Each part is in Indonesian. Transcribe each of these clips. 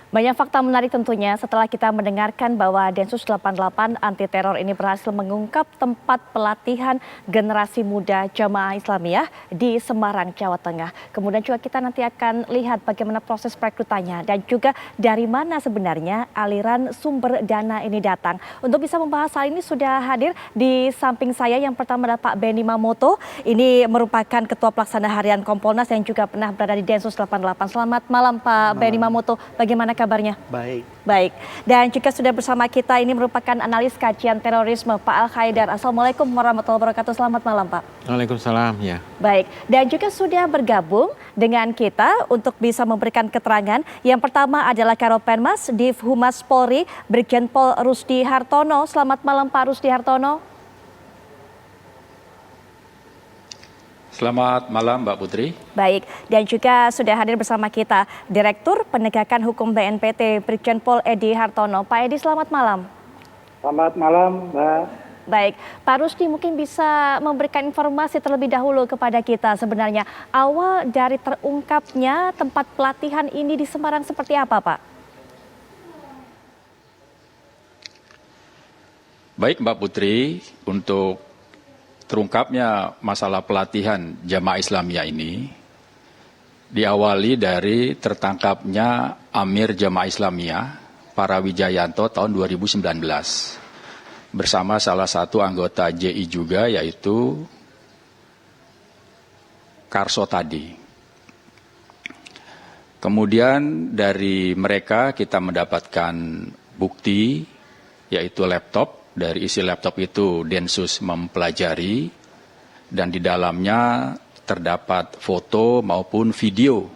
Banyak fakta menarik tentunya setelah kita mendengarkan bahwa Densus 88 anti teror ini berhasil mengungkap tempat pelatihan generasi muda Jamaah Islamiyah di Semarang, Jawa Tengah. Kemudian juga kita nanti akan lihat bagaimana proses perekrutannya dan juga dari mana sebenarnya aliran sumber dana ini datang. Untuk bisa membahas hal ini sudah hadir di samping saya yang pertama adalah Pak Benny Mamoto. Ini merupakan Ketua Pelaksana Harian Kompolnas yang juga pernah berada di Densus 88. Selamat malam Pak Benny Mamoto. Bagaimana kabarnya? Baik. Dan juga sudah bersama kita ini merupakan analis kajian terorisme Pak Al Khaidar. Assalamualaikum warahmatullahi wabarakatuh. Selamat malam Pak. Waalaikumsalam ya. Baik. Dan juga sudah bergabung dengan kita untuk bisa memberikan keterangan. Yang pertama adalah Karopenmas Div Humas Polri Brigjen Pol Rusdi Hartono. Selamat malam Pak Rusdi Hartono. Selamat malam Mbak Putri. Baik, dan juga sudah hadir bersama kita Direktur Penegakan Hukum BNPT Brigjen Pol Edi Hartono. Pak Edi, selamat malam. Selamat malam Mbak. Baik, Pak Rusdi mungkin bisa memberikan informasi terlebih dahulu kepada kita sebenarnya awal dari terungkapnya tempat pelatihan ini di Semarang seperti apa Pak? Baik Mbak Putri, untuk terungkapnya masalah pelatihan Jamaah Islamiyah ini diawali dari tertangkapnya Amir Jamaah Islamiyah Parawijayanto tahun 2019 bersama salah satu anggota JI juga yaitu Karso tadi. Kemudian dari mereka kita mendapatkan bukti yaitu laptop. Dari isi laptop itu Densus mempelajari dan di dalamnya terdapat foto maupun video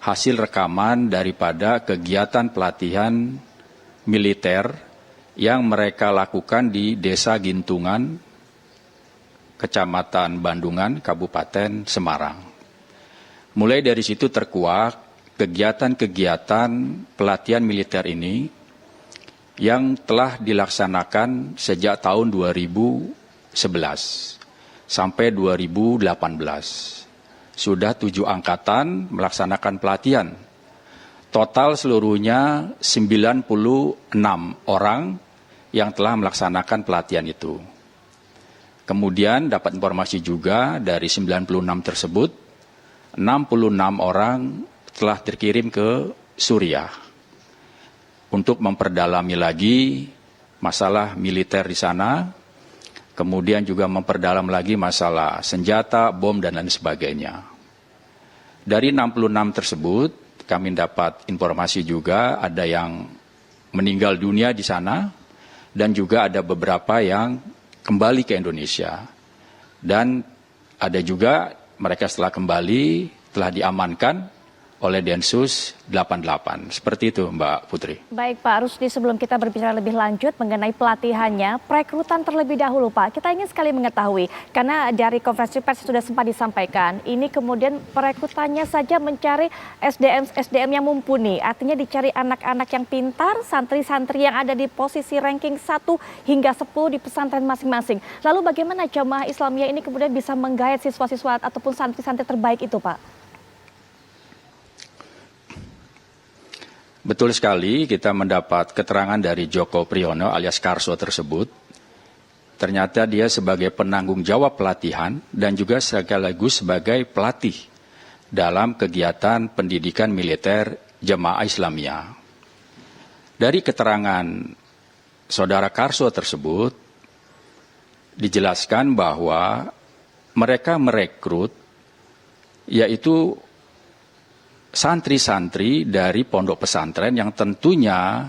hasil rekaman daripada kegiatan pelatihan militer yang mereka lakukan di Desa Gintungan, Kecamatan Bandungan, Kabupaten Semarang. Mulai dari situ terkuak kegiatan-kegiatan pelatihan militer ini yang telah dilaksanakan sejak tahun 2011 sampai 2018. Sudah 7 angkatan melaksanakan pelatihan. Total seluruhnya 96 orang yang telah melaksanakan pelatihan itu. Kemudian dapat informasi juga dari 96 tersebut, 66 orang telah terkirim ke Suriah untuk memperdalami lagi masalah militer di sana, kemudian juga memperdalam lagi masalah senjata, bom, dan lain sebagainya. Dari 66 tersebut, kami dapat informasi juga ada yang meninggal dunia di sana, dan juga ada beberapa yang kembali ke Indonesia. Dan ada juga mereka setelah kembali telah diamankan oleh Densus 88. Seperti itu Mbak Putri. Baik Pak Rusdi, sebelum kita berbicara lebih lanjut mengenai pelatihannya, perekrutan terlebih dahulu Pak. Kita ingin sekali mengetahui, karena dari konferensi pers sudah sempat disampaikan, ini kemudian perekrutannya saja mencari SDM yang mumpuni. Artinya dicari anak-anak yang pintar, santri-santri yang ada di posisi ranking 1 hingga 10 di pesantren masing-masing. Lalu bagaimana Jamaah Islamiyah ini kemudian bisa menggait siswa-siswa ataupun santri-santri terbaik itu Pak? Betul sekali, kita mendapat keterangan dari Joko Priyono alias Karso tersebut. Ternyata dia sebagai penanggung jawab pelatihan dan juga sekaligus sebagai pelatih dalam kegiatan pendidikan militer Jamaah Islamiyah. Dari keterangan saudara Karso tersebut, dijelaskan bahwa mereka merekrut yaitu santri-santri dari pondok pesantren yang tentunya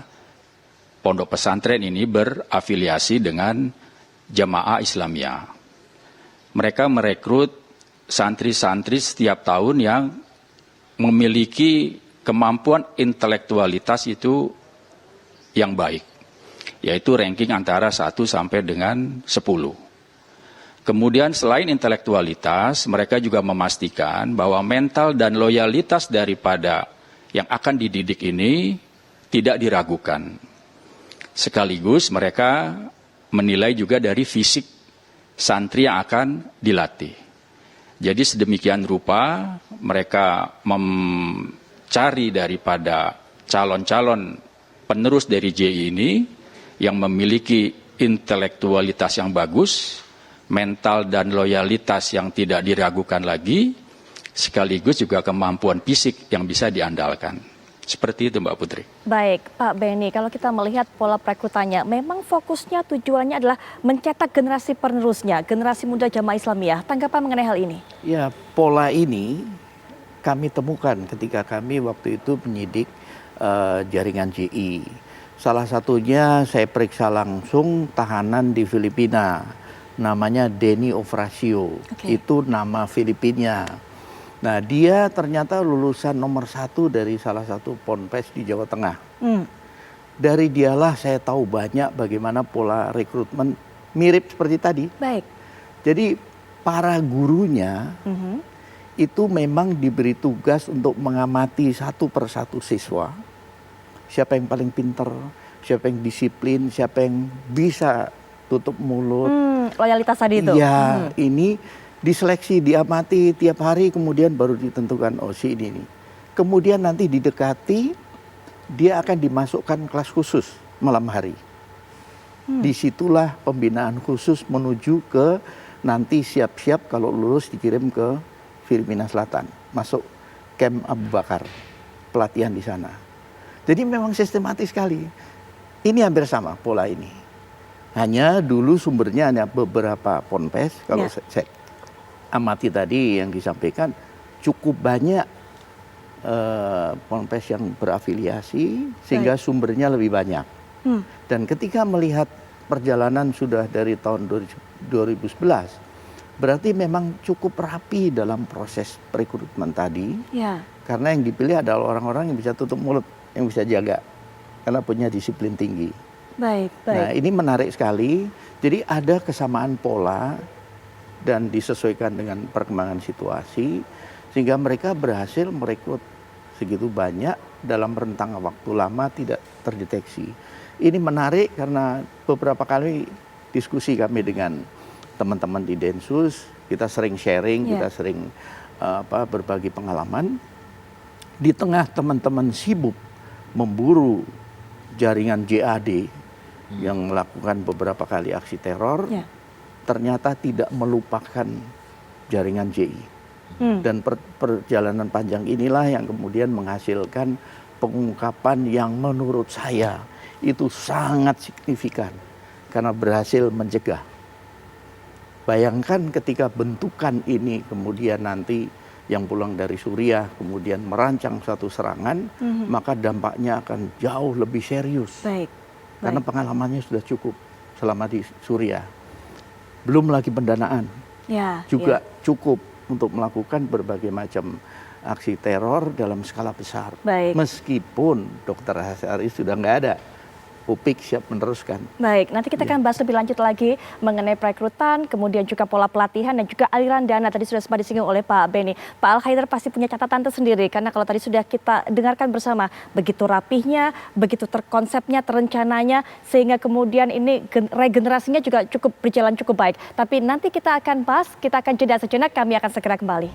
pondok pesantren ini berafiliasi dengan Jamaah Islamiyah. Mereka merekrut santri-santri setiap tahun yang memiliki kemampuan intelektualitas itu yang baik, yaitu ranking antara 1 sampai dengan 10. Kemudian selain intelektualitas, mereka juga memastikan bahwa mental dan loyalitas daripada yang akan dididik ini tidak diragukan. Sekaligus mereka menilai juga dari fisik santri yang akan dilatih. Jadi sedemikian rupa mereka mencari daripada calon-calon penerus dari JI ini yang memiliki intelektualitas yang bagus, mental dan loyalitas yang tidak diragukan lagi, sekaligus juga kemampuan fisik yang bisa diandalkan. Seperti itu Mbak Putri. Baik, Pak Beni, kalau kita melihat pola perekrutannya, memang fokusnya tujuannya adalah mencetak generasi penerusnya, generasi muda Jamaah Islamiyah. Tanggapan mengenai hal ini? Ya, pola ini kami temukan ketika kami waktu itu penyidik jaringan JI. Salah satunya saya periksa langsung tahanan di Filipina, namanya Denny Ofracio. Itu nama Filipina. Nah, dia ternyata lulusan nomor 1 dari salah satu ponpes di Jawa Tengah. Dari dialah saya tahu banyak bagaimana pola rekrutmen mirip seperti tadi. Baik. Jadi para gurunya itu memang diberi tugas untuk mengamati satu persatu siswa. Siapa yang paling pinter, siapa yang disiplin, siapa yang bisa tutup mulut. Loyalitas tadi itu? Iya, ini diseleksi, diamati tiap hari, kemudian baru ditentukan, oh si ini nih. Kemudian nanti didekati, dia akan dimasukkan kelas khusus malam hari. Disitulah pembinaan khusus menuju ke nanti siap-siap kalau lulus dikirim ke Filipina Selatan. Masuk camp Abu Bakar, pelatihan di sana. Jadi memang sistematis sekali. Ini hampir sama pola ini. Hanya dulu sumbernya hanya beberapa ponpes, kalau saya amati tadi yang disampaikan cukup banyak ponpes yang berafiliasi sehingga sumbernya lebih banyak. Dan ketika melihat perjalanan sudah dari tahun 2011, berarti memang cukup rapi dalam proses rekrutmen tadi. Karena yang dipilih adalah orang-orang yang bisa tutup mulut, yang bisa jaga, karena punya disiplin tinggi. Baik. Nah, ini menarik sekali. Jadi ada kesamaan pola dan disesuaikan dengan perkembangan situasi sehingga mereka berhasil merekrut segitu banyak dalam rentang waktu lama tidak terdeteksi. Ini menarik karena beberapa kali diskusi kami dengan teman-teman di Densus, kita sering sharing, kita sering berbagi pengalaman. Di tengah teman-teman sibuk memburu jaringan JAD yang melakukan beberapa kali aksi teror, ternyata tidak melupakan jaringan JI. Dan perjalanan panjang inilah yang kemudian menghasilkan pengungkapan yang menurut saya itu sangat signifikan karena berhasil mencegah. Bayangkan ketika bentukan ini kemudian nanti yang pulang dari Suriah kemudian merancang satu serangan, maka dampaknya akan jauh lebih serius. Karena pengalamannya sudah cukup selama di Suriah. Belum lagi pendanaan, juga cukup untuk melakukan berbagai macam aksi teror dalam skala besar. Meskipun Dr. Hasyari sudah nggak ada, Upik siap meneruskan. Baik, nanti kita akan bahas lebih lanjut lagi mengenai perekrutan, kemudian juga pola pelatihan dan juga aliran dana. Tadi sudah sempat disinggung oleh Pak Beni. Pak Al-Haidar pasti punya catatan tersendiri, karena kalau tadi sudah kita dengarkan bersama, begitu rapihnya, begitu terkonsepnya, terencananya, sehingga kemudian ini regenerasinya juga berjalan cukup baik. Tapi nanti kita akan bahas, kita akan jeda sejenak, kami akan segera kembali.